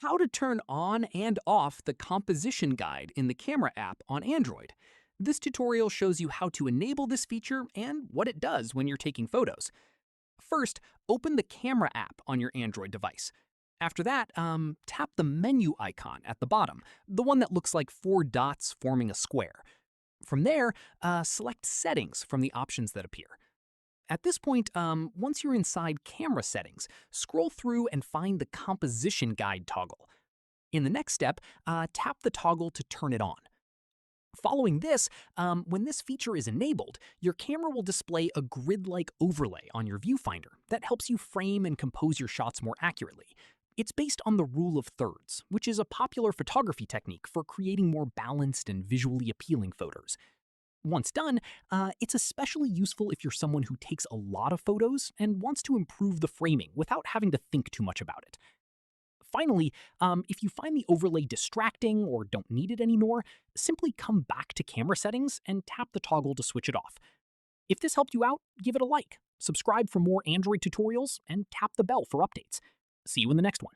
how to turn on and off the composition guide in the camera app on Android. This tutorial shows you how to enable this feature and what it does when you're taking photos. First, open the camera app on your Android device. After that, tap the menu icon at the bottom, the one that looks like four dots forming a square. From there, select Settings from the options that appear. At this point, once you're inside camera settings, scroll through and find the composition guide toggle. In the next step, tap the toggle to turn it on. Following this, when this feature is enabled, your camera will display a grid-like overlay on your viewfinder that helps you frame and compose your shots more accurately. It's based on the rule of thirds, which is a popular photography technique for creating more balanced and visually appealing photos. Once done, it's especially useful if you're someone who takes a lot of photos and wants to improve the framing without having to think too much about it. Finally, if you find the overlay distracting or don't need it anymore, simply come back to camera settings and tap the toggle to switch it off. If this helped you out, give it a like, subscribe for more Android tutorials, and tap the bell for updates. See you in the next one.